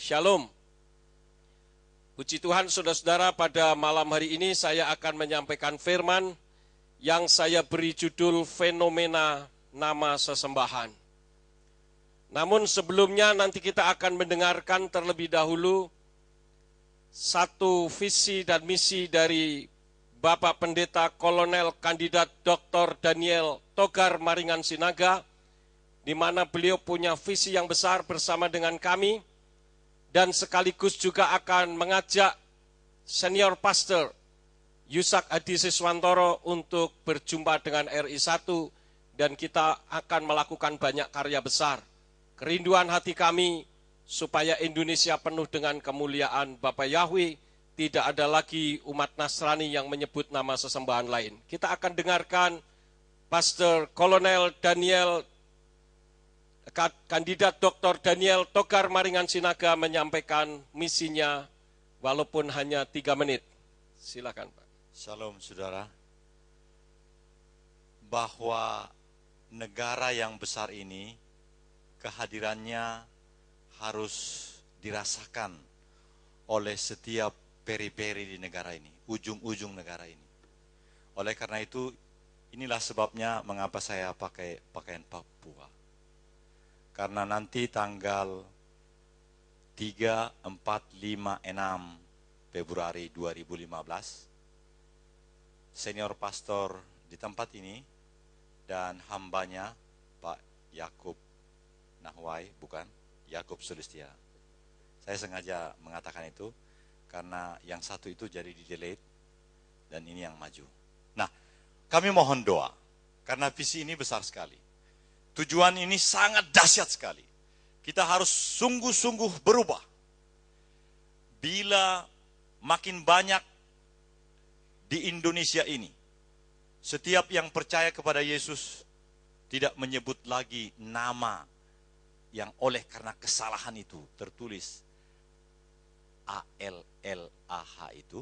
Shalom. Puji Tuhan saudara-saudara, pada malam hari ini saya akan menyampaikan firman yang saya beri judul Fenomena Nama Sesembahan. Namun sebelumnya nanti kita akan mendengarkan terlebih dahulu satu visi dan misi dari Bapak Pendeta Kolonel Kandidat Dr. Daniel Togar Maringan Sinaga, di mana beliau punya visi yang besar bersama dengan kami, dan sekaligus juga akan mengajak senior pastor Yusak Adi Siswantoro untuk berjumpa dengan RI1, dan kita akan melakukan banyak karya besar. Kerinduan hati kami supaya Indonesia penuh dengan kemuliaan Bapa Yahweh, tidak ada lagi umat Nasrani yang menyebut nama sesembahan lain. Kita akan dengarkan Pastor Kolonel Daniel Kandidat Dr. Daniel Togar Maringan Sinaga menyampaikan misinya walaupun hanya 3 menit. Silakan Pak. Shalom saudara. Bahwa negara yang besar ini kehadirannya harus dirasakan oleh setiap peri-peri di negara ini, ujung-ujung negara ini. Oleh karena itu, inilah sebabnya mengapa saya pakai pakaian Papua. Karena nanti tanggal 3, 4, 5, 6 Februari 2015, senior pastor di tempat ini dan hambanya Pak Yakub Nahwai, bukan, Yakub Sulistia. Saya sengaja mengatakan itu karena yang satu itu jadi di-delete dan ini yang maju. Nah, kami mohon doa karena visi ini besar sekali. Tujuan ini sangat dahsyat sekali. Kita harus sungguh-sungguh berubah. Bila makin banyak di Indonesia ini, setiap yang percaya kepada Yesus tidak menyebut lagi nama yang oleh karena kesalahan itu tertulis ALLAH itu,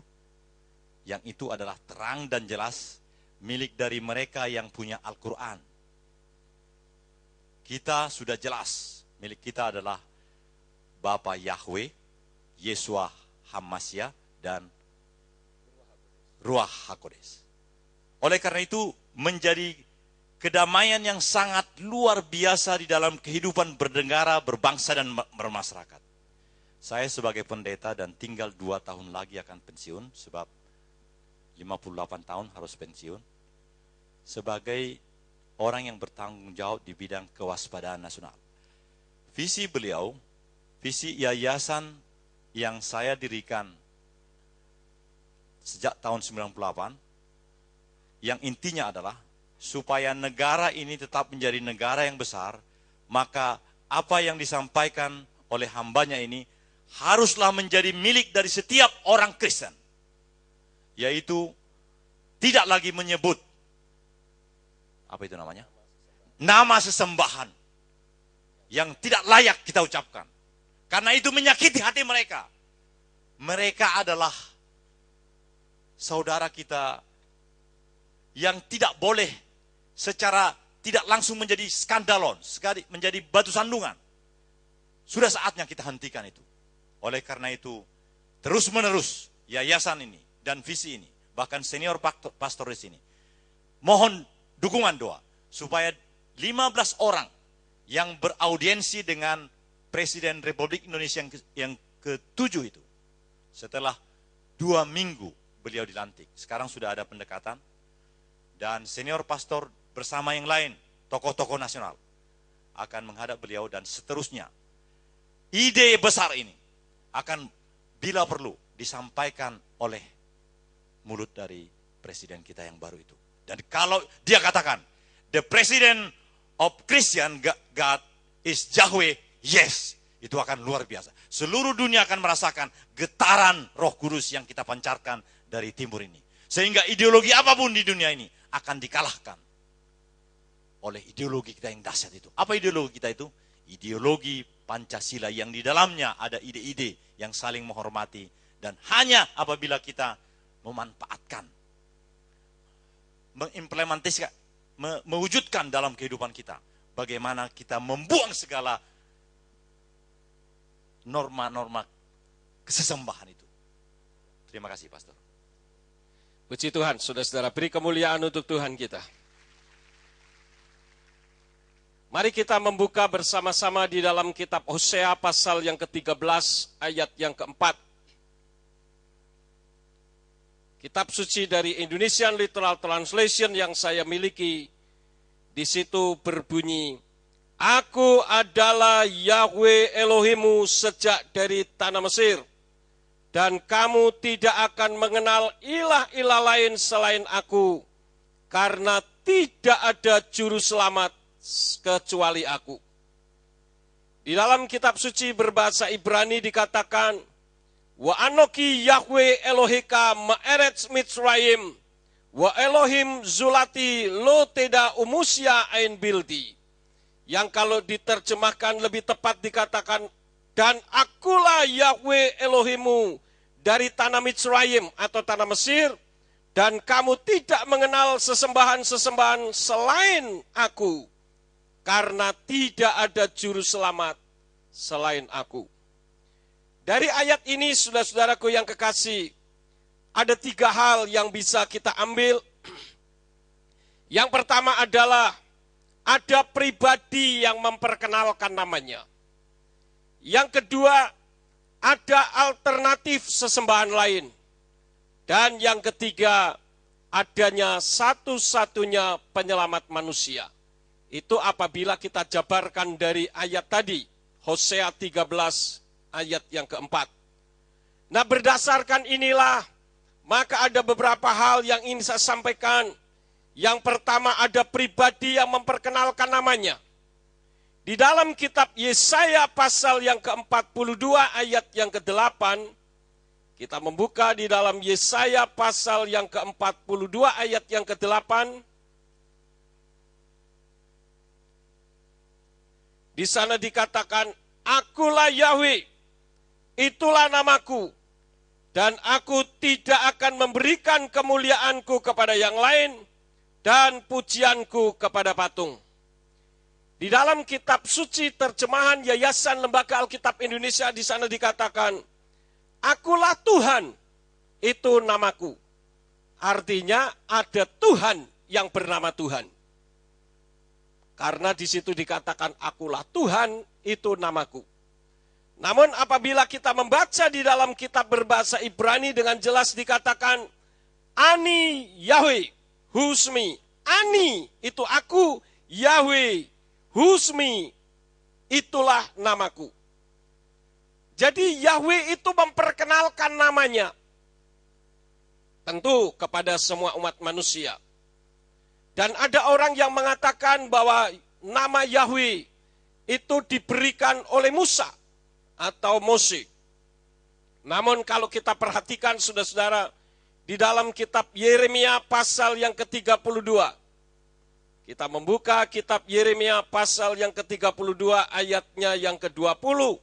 yang itu adalah terang dan jelas milik dari mereka yang punya Al-Quran. Kita sudah jelas, milik kita adalah Bapa Yahweh, Yesua Hamasya, dan Ruach HaKodes. Oleh karena itu, menjadi kedamaian yang sangat luar biasa di dalam kehidupan bernegara, berbangsa, dan bermasyarakat. Saya sebagai pendeta dan tinggal 2 tahun lagi akan pensiun, sebab 58 tahun harus pensiun. Sebagai orang yang bertanggung jawab di bidang kewaspadaan nasional. Visi beliau, visi yayasan yang saya dirikan sejak tahun 98, yang intinya adalah supaya negara ini tetap menjadi negara yang besar, maka apa yang disampaikan oleh hambanya ini haruslah menjadi milik dari setiap orang Kristen. Yaitu tidak lagi menyebut, apa itu namanya? Nama sesembahan yang tidak layak kita ucapkan. Karena itu menyakiti hati mereka. Mereka adalah saudara kita yang tidak boleh secara tidak langsung menjadi skandalon, menjadi batu sandungan. Sudah saatnya kita hentikan itu. Oleh karena itu, terus-menerus yayasan ini dan visi ini, bahkan senior pastor di sini, mohon dukungan doa supaya 15 orang yang beraudiensi dengan Presiden Republik Indonesia yang ke-7 itu, setelah 2 minggu beliau dilantik, sekarang sudah ada pendekatan, dan senior pastor bersama yang lain, tokoh-tokoh nasional, akan menghadap beliau, dan seterusnya. Ide besar ini akan bila perlu disampaikan oleh mulut dari presiden kita yang baru itu. Dan kalau dia katakan, the president of Christian God is Yahweh, yes, itu akan luar biasa. Seluruh dunia akan merasakan getaran Roh Kudus yang kita pancarkan dari timur ini. Sehingga ideologi apapun di dunia ini akan dikalahkan oleh ideologi kita yang dahsyat itu. Apa ideologi kita itu? Ideologi Pancasila yang di dalamnya ada ide-ide yang saling menghormati. Dan hanya apabila kita memanfaatkan, mengimplementasikan, mewujudkan dalam kehidupan kita, bagaimana kita membuang segala norma-norma kesesembahan itu. Terima kasih, Pastor. Puji Tuhan, saudara-saudara, beri kemuliaan untuk Tuhan kita. Mari kita membuka bersama-sama di dalam kitab Hosea pasal yang ke-13 ayat yang ke-4. Kitab suci dari Indonesian Literal Translation yang saya miliki, di situ berbunyi, Aku adalah Yahweh Elohimmu sejak dari tanah Mesir, dan kamu tidak akan mengenal ilah-ilah lain selain aku, karena tidak ada juru selamat kecuali aku. Di dalam kitab suci berbahasa Ibrani dikatakan, Wa anoki Yahweh Elohika ma'eretz Mitzrayim, wa Elohim zulati lo teda umusia ain bildi. Yang kalau diterjemahkan lebih tepat dikatakan, dan akulah Yahweh Elohimu dari tanah Mitzrayim atau tanah Mesir, dan kamu tidak mengenal sesembahan-sesembahan selain aku, karena tidak ada juru selamat selain aku. Dari ayat ini, saudara-saudaraku yang kekasih, ada 3 hal yang bisa kita ambil. Yang pertama adalah ada pribadi yang memperkenalkan namanya. Yang kedua, ada alternatif sesembahan lain. Dan yang ketiga, adanya satu-satunya penyelamat manusia. Itu apabila kita jabarkan dari ayat tadi, Hosea 13 ayat yang keempat. Nah, berdasarkan inilah, maka ada beberapa hal yang ingin saya sampaikan. Yang pertama, ada pribadi yang memperkenalkan namanya. Di dalam kitab Yesaya pasal yang ke-42 ayat yang ke-8, kita membuka di dalam Yesaya pasal yang ke-42 ayat yang ke-8. Di sana dikatakan, Akulah Yahweh, itulah namaku, dan aku tidak akan memberikan kemuliaanku kepada yang lain, dan pujianku kepada patung. Di dalam kitab suci terjemahan Yayasan Lembaga Alkitab Indonesia, di sana dikatakan, Akulah Tuhan, itu namaku. Artinya ada Tuhan yang bernama Tuhan. Karena di situ dikatakan, Akulah Tuhan, itu namaku. Namun apabila kita membaca di dalam kitab berbahasa Ibrani dengan jelas dikatakan, Ani Yahweh, Husmi, Ani itu aku, Yahweh, Husmi, itulah namaku. Jadi Yahweh itu memperkenalkan namanya. Tentu kepada semua umat manusia. Dan ada orang yang mengatakan bahwa nama Yahweh itu diberikan oleh Musa atau Mose. Namun kalau kita perhatikan saudara-saudara, di dalam kitab Yeremia pasal yang ke-32. Kita membuka kitab Yeremia pasal yang ke-32 ayatnya yang ke-20.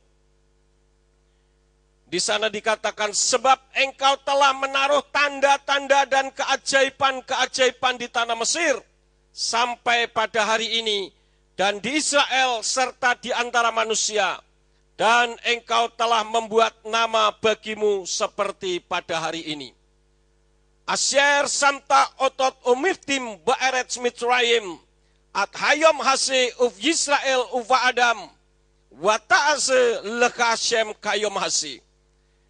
Di sana dikatakan, sebab engkau telah menaruh tanda-tanda dan keajaiban-keajaiban di tanah Mesir sampai pada hari ini, dan di Israel serta di antara manusia, dan engkau telah membuat nama bagimu seperti pada hari ini. Asyer samta otot umirtim ba'eretz Mitzrayim, at hayom hase uf Yisrael uva Adam, wa ta'ase lekashem kayom hase.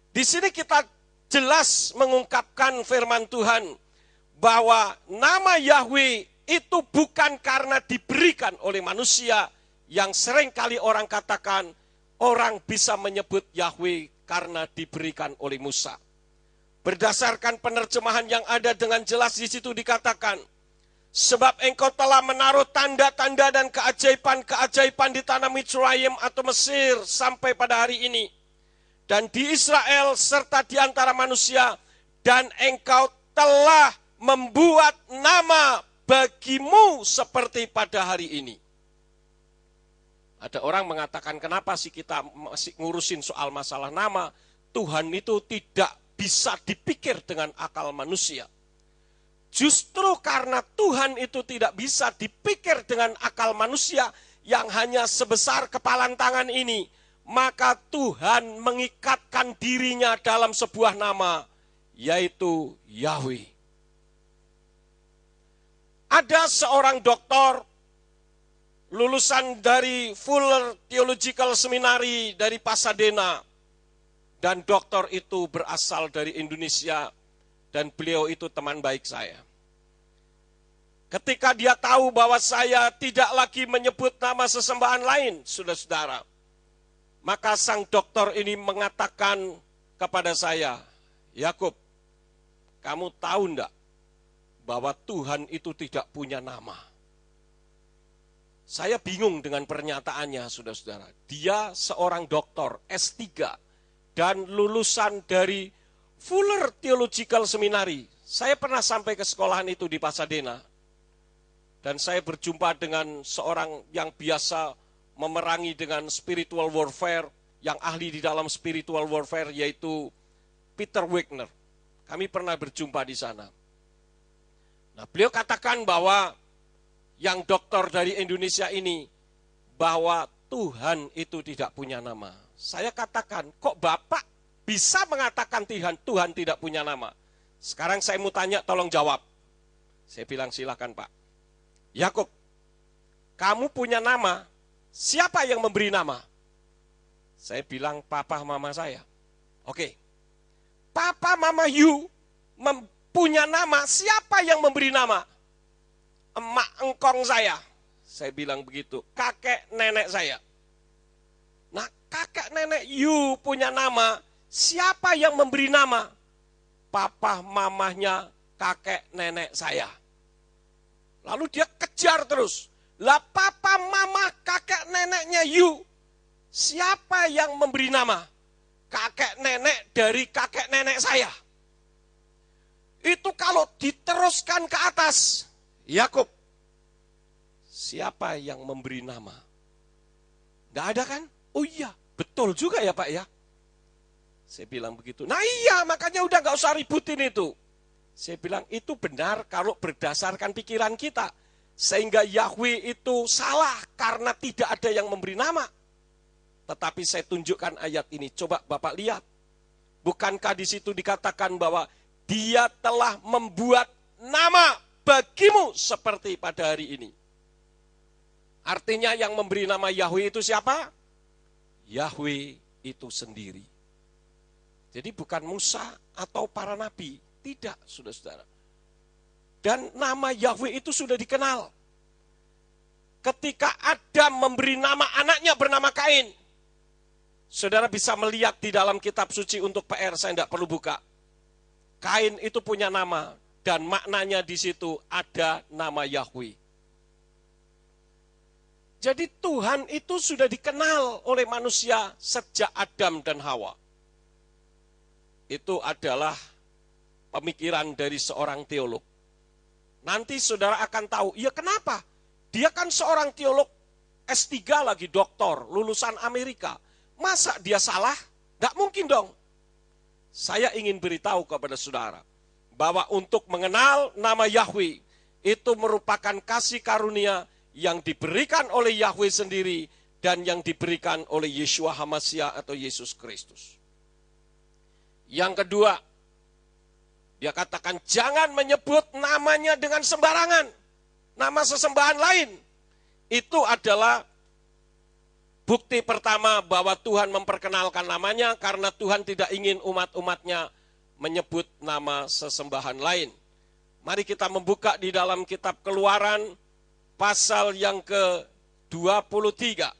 Di sini kita jelas mengungkapkan firman Tuhan bahwa nama Yahweh itu bukan karena diberikan oleh manusia, yang seringkali orang katakan orang bisa menyebut Yahweh karena diberikan oleh Musa. Berdasarkan penerjemahan yang ada dengan jelas di situ dikatakan, sebab engkau telah menaruh tanda-tanda dan keajaiban-keajaiban di tanah Mitzrayim atau Mesir sampai pada hari ini, dan di Israel serta di antara manusia, dan engkau telah membuat nama bagimu seperti pada hari ini. Ada orang mengatakan, kenapa sih kita masih ngurusin soal masalah nama? Tuhan itu tidak bisa dipikir dengan akal manusia. Justru karena Tuhan itu tidak bisa dipikir dengan akal manusia yang hanya sebesar kepalan tangan ini, maka Tuhan mengikatkan dirinya dalam sebuah nama, yaitu Yahweh. Ada seorang doktor lulusan dari Fuller Theological Seminary dari Pasadena, dan doktor itu berasal dari Indonesia, dan beliau itu teman baik saya. Ketika dia tahu bahwa saya tidak lagi menyebut nama sesembahan lain, saudara-saudara, maka sang dokter ini mengatakan kepada saya, Yakub, kamu tahu enggak bahwa Tuhan itu tidak punya nama? Saya bingung dengan pernyataannya, saudara-saudara. Dia seorang doktor S3 dan lulusan dari Fuller Theological Seminary. Saya pernah sampai ke sekolahan itu di Pasadena. Dan saya berjumpa dengan seorang yang biasa memerangi dengan spiritual warfare, yang ahli di dalam spiritual warfare, yaitu Peter Wagner. Kami pernah berjumpa di sana. Nah, beliau katakan bahwa yang dokter dari Indonesia ini, bahwa Tuhan itu tidak punya nama. Saya katakan, kok Bapak bisa mengatakan Tuhan tidak punya nama? Sekarang saya mau tanya, tolong jawab. Saya bilang, silakan Pak. Yakub, kamu punya nama, siapa yang memberi nama? Saya bilang, papa mama saya. Oke, papa mama you punya nama, siapa yang memberi nama? Emak engkong saya bilang begitu, kakek nenek saya. Nah, kakek nenek you punya nama, siapa yang memberi nama? Papa mamahnya kakek nenek saya. Lalu dia kejar terus, lah papa mama kakek neneknya you, siapa yang memberi nama? Kakek nenek dari kakek nenek saya. Itu kalau diteruskan ke atas, Yakub, siapa yang memberi nama? Nggak ada kan? Oh iya, betul juga ya Pak ya. Saya bilang begitu. Nah iya, makanya udah nggak usah ributin itu. Saya bilang itu benar kalau berdasarkan pikiran kita. Sehingga Yahweh itu salah karena tidak ada yang memberi nama. Tetapi saya tunjukkan ayat ini. Coba Bapak lihat. Bukankah di situ dikatakan bahwa Dia telah membuat nama bagimu seperti pada hari ini. Artinya yang memberi nama Yahweh itu siapa? Yahweh itu sendiri. Jadi bukan Musa atau para nabi. Tidak, saudara-saudara. Dan nama Yahweh itu sudah dikenal. Ketika Adam memberi nama anaknya bernama Kain. Saudara bisa melihat di dalam kitab suci untuk PR, saya tidak perlu buka. Kain itu punya nama. Dan maknanya di situ ada nama Yahweh. Jadi Tuhan itu sudah dikenal oleh manusia sejak Adam dan Hawa. Itu adalah pemikiran dari seorang teolog. Nanti saudara akan tahu, ya kenapa? Dia kan seorang teolog S3 lagi, doktor, lulusan Amerika. Masa dia salah? Nggak mungkin dong. Saya ingin beritahu kepada saudara, bahwa untuk mengenal nama Yahweh, itu merupakan kasih karunia yang diberikan oleh Yahweh sendiri, dan yang diberikan oleh Yeshua HaMashiach atau Yesus Kristus. Yang kedua, dia katakan jangan menyebut namanya dengan sembarangan. Nama sesembahan lain. Itu adalah bukti pertama bahwa Tuhan memperkenalkan namanya, karena Tuhan tidak ingin umat-umatnya menyebut nama sesembahan lain. Mari kita membuka di dalam kitab Keluaran pasal yang ke-23.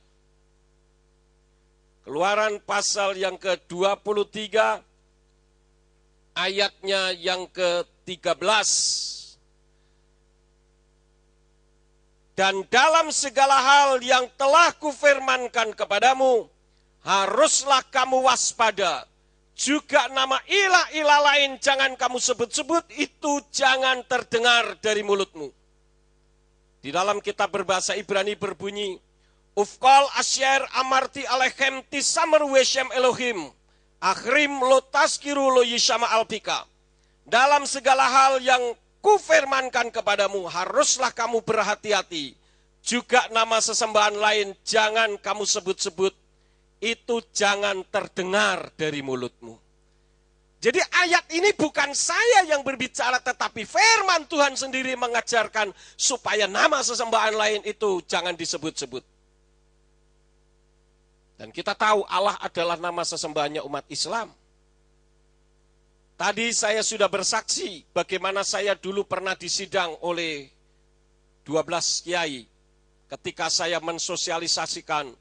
Keluaran pasal yang ke-23 ayatnya yang ke-13. Dan dalam segala hal yang telah kufirmankan kepadamu, haruslah kamu waspada. Juga nama ilah-ilah lain jangan kamu sebut-sebut, itu jangan terdengar dari mulutmu. Di dalam kitab berbahasa Ibrani berbunyi, Ufkol asyer amarti alechem tisamer weshem Elohim, akhrim lo taskiru lo yishama alpika. Dalam segala hal yang kufirmankan kepadamu, haruslah kamu berhati-hati. Juga nama sesembahan lain jangan kamu sebut-sebut, itu jangan terdengar dari mulutmu. Jadi ayat ini bukan saya yang berbicara, tetapi firman Tuhan sendiri mengajarkan supaya nama sesembahan lain itu jangan disebut-sebut. Dan kita tahu Allah adalah nama sesembahannya umat Islam. Tadi saya sudah bersaksi bagaimana saya dulu pernah disidang oleh 12 kiai ketika saya mensosialisasikan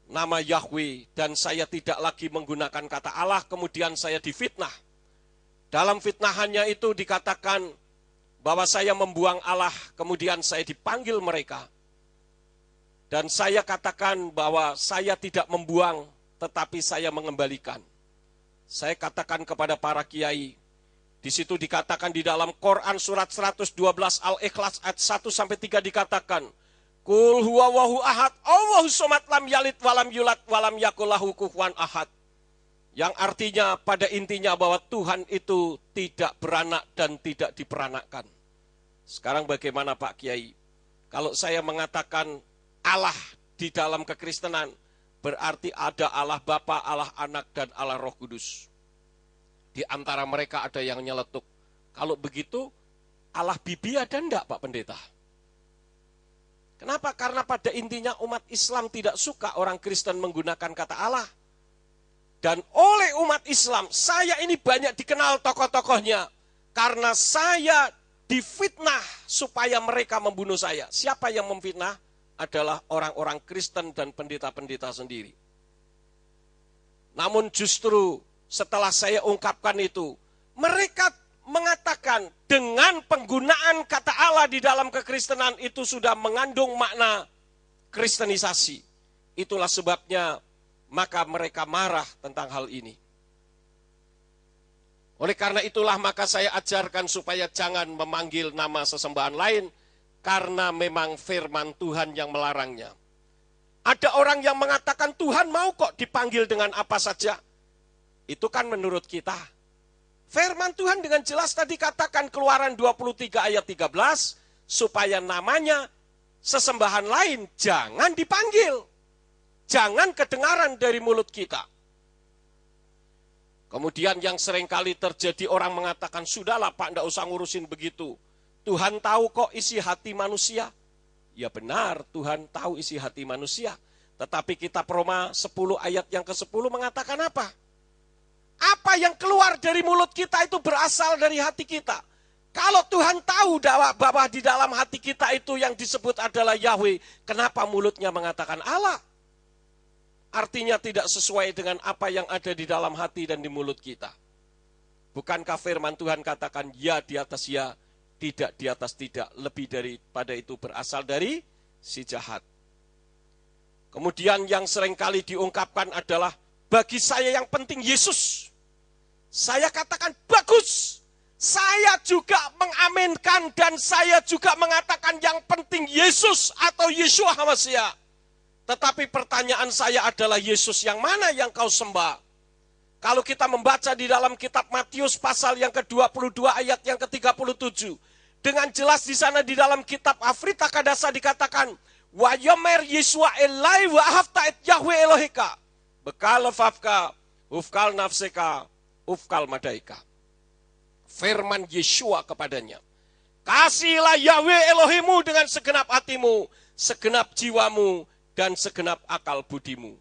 nama Yahweh dan saya tidak lagi menggunakan kata Allah, kemudian saya difitnah. Dalam fitnahannya itu dikatakan bahwa saya membuang Allah, kemudian saya dipanggil mereka. Dan saya katakan bahwa saya tidak membuang, tetapi saya mengembalikan. Saya katakan kepada para kiai, di situ dikatakan di dalam Quran surat 112 Al-Ikhlas ayat 1-3 dikatakan, Kul huwallahu ahad, Allahu somad lam yalid walam yulad walam yakul lahu kufuwan ahad. Yang artinya pada intinya bahwa Tuhan itu tidak beranak dan tidak diperanakkan. Sekarang bagaimana Pak Kiai? Kalau saya mengatakan Allah di dalam kekristenan, berarti ada Allah Bapa, Allah Anak, dan Allah Roh Kudus. Di antara mereka ada yang nyeletuk. Kalau begitu, Allah Bibi ada enggak Pak Pendeta? Kenapa? Karena pada intinya umat Islam tidak suka orang Kristen menggunakan kata Allah. Dan oleh umat Islam, saya ini banyak dikenal tokoh-tokohnya. Karena saya difitnah supaya mereka membunuh saya. Siapa yang memfitnah? Adalah orang-orang Kristen dan pendeta-pendeta sendiri. Namun justru setelah saya ungkapkan itu, mereka mengatakan dengan penggunaan kata Allah di dalam kekristenan itu sudah mengandung makna kristenisasi. Itulah sebabnya maka mereka marah tentang hal ini. Oleh karena itulah maka saya ajarkan supaya jangan memanggil nama sesembahan lain, karena memang firman Tuhan yang melarangnya. Ada orang yang mengatakan Tuhan mau kok dipanggil dengan apa saja. Itu kan menurut kita. Firman Tuhan dengan jelas tadi katakan Keluaran 23 ayat 13, supaya namanya sesembahan lain jangan dipanggil. Jangan kedengaran dari mulut kita. Kemudian yang seringkali terjadi orang mengatakan, sudahlah Pak, enggak usah ngurusin begitu. Tuhan tahu kok isi hati manusia. Ya benar, Tuhan tahu isi hati manusia. Tetapi kitab Roma 10 ayat yang ke-10 mengatakan apa? Apa yang keluar dari mulut kita itu berasal dari hati kita. Kalau Tuhan tahu bahwa di dalam hati kita itu yang disebut adalah Yahweh, kenapa mulutnya mengatakan Allah? Artinya tidak sesuai dengan apa yang ada di dalam hati dan di mulut kita. Bukankah firman Tuhan katakan ya di atas ya, tidak di atas tidak, lebih daripada itu berasal dari si jahat. Kemudian yang seringkali diungkapkan adalah bagi saya yang penting Yesus. Saya katakan bagus. Saya juga mengaminkan dan saya juga mengatakan yang penting Yesus atau Yeshua HaMashiach. Tetapi pertanyaan saya adalah Yesus yang mana yang kau sembah? Kalau kita membaca di dalam kitab Matius pasal yang ke-22 ayat yang ke-37. Dengan jelas di sana di dalam kitab Afrita Kadasa dikatakan, wa yomer Yeshua elai wa hafta et Yahweh Elohika. Bekal lefafka, ufkal nafseka, ufkal madaika. Firman Yeshua kepadanya, kasihlah Yahweh Elohimu dengan segenap hatimu, segenap jiwamu, dan segenap akal budimu.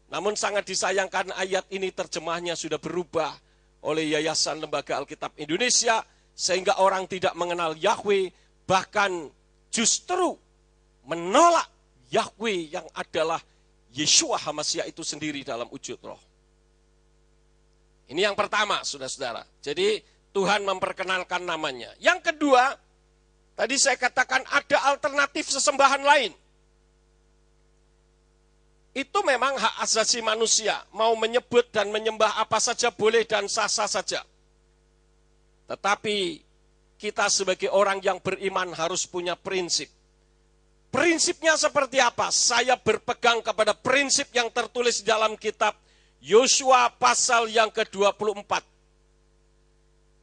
Namun sangat disayangkan ayat ini terjemahnya sudah berubah oleh Yayasan Lembaga Alkitab Indonesia, sehingga orang tidak mengenal Yahweh, bahkan justru menolak Yahweh yang adalah Yeshua HaMashiach itu sendiri dalam wujud roh. Ini yang pertama, saudara-saudara. Jadi Tuhan memperkenalkan namanya. Yang kedua, tadi saya katakan ada alternatif sesembahan lain. Itu memang hak asasi manusia. Mau menyebut dan menyembah apa saja boleh dan sah-sah saja. Tetapi kita sebagai orang yang beriman harus punya prinsip. Prinsipnya seperti apa? Saya berpegang kepada prinsip yang tertulis dalam kitab Yosua pasal yang ke-24.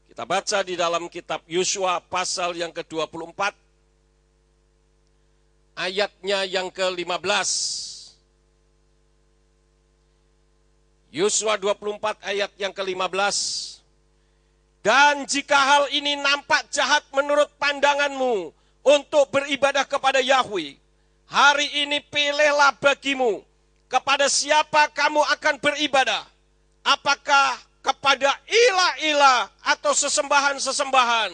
Kita baca di dalam kitab Yosua pasal yang ke-24. Ayatnya yang ke-15. Yosua 24 ayat yang ke-15. Dan jika hal ini nampak jahat menurut pandanganmu untuk beribadah kepada Yahweh, hari ini pilihlah bagimu kepada siapa kamu akan beribadah. Apakah kepada ilah-ilah atau sesembahan-sesembahan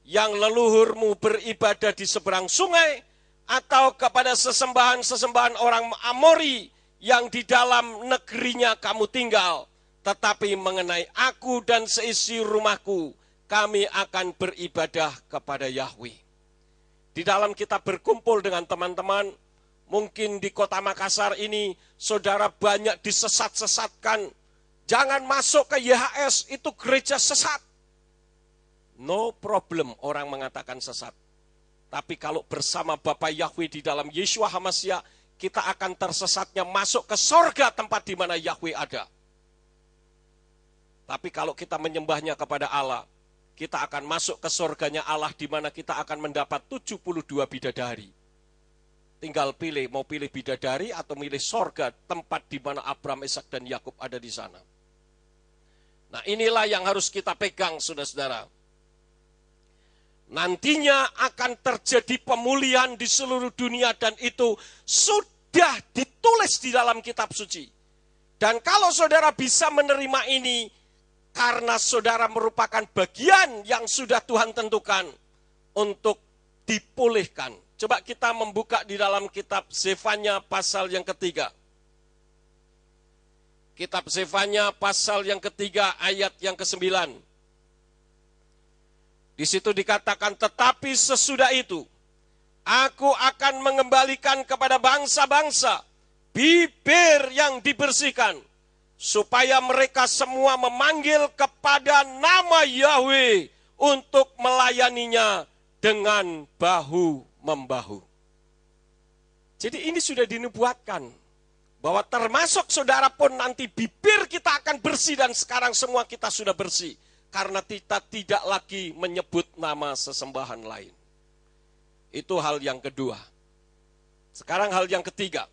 yang leluhurmu beribadah di seberang sungai, atau kepada sesembahan-sesembahan orang Amori yang di dalam negerinya kamu tinggal. Tetapi mengenai aku dan seisi rumahku, kami akan beribadah kepada Yahweh. Di dalam kita berkumpul dengan teman-teman, mungkin di kota Makassar ini, saudara banyak disesat-sesatkan. Jangan masuk ke YHS, itu gereja sesat. No problem orang mengatakan sesat. Tapi kalau bersama Bapa Yahweh di dalam Yeshua HaMashiach, kita akan tersesatnya masuk ke sorga tempat di mana Yahweh ada. Tapi kalau kita menyembahnya kepada Allah, kita akan masuk ke sorganya Allah di mana kita akan mendapat 72 bidadari. Tinggal pilih, mau pilih bidadari atau milih sorga, tempat di mana Abraham, Ishak, dan Yakub ada di sana. Nah, inilah yang harus kita pegang, saudara-saudara. Nantinya akan terjadi pemulihan di seluruh dunia dan itu sudah ditulis di dalam kitab suci. Dan kalau saudara bisa menerima ini, karena saudara merupakan bagian yang sudah Tuhan tentukan untuk dipulihkan. Coba kita membuka di dalam kitab Zefanya pasal yang ketiga. Kitab Zefanya pasal yang ketiga ayat yang ke-9. Di situ dikatakan, tetapi sesudah itu, aku akan mengembalikan kepada bangsa-bangsa bibir yang dibersihkan, supaya mereka semua memanggil kepada nama Yahweh untuk melayaninya dengan bahu-membahu. Jadi ini sudah dinubuatkan, bahwa termasuk saudara pun nanti bibir kita akan bersih dan sekarang semua kita sudah bersih. Karena kita tidak lagi menyebut nama sesembahan lain. Itu hal yang kedua. Sekarang hal yang ketiga.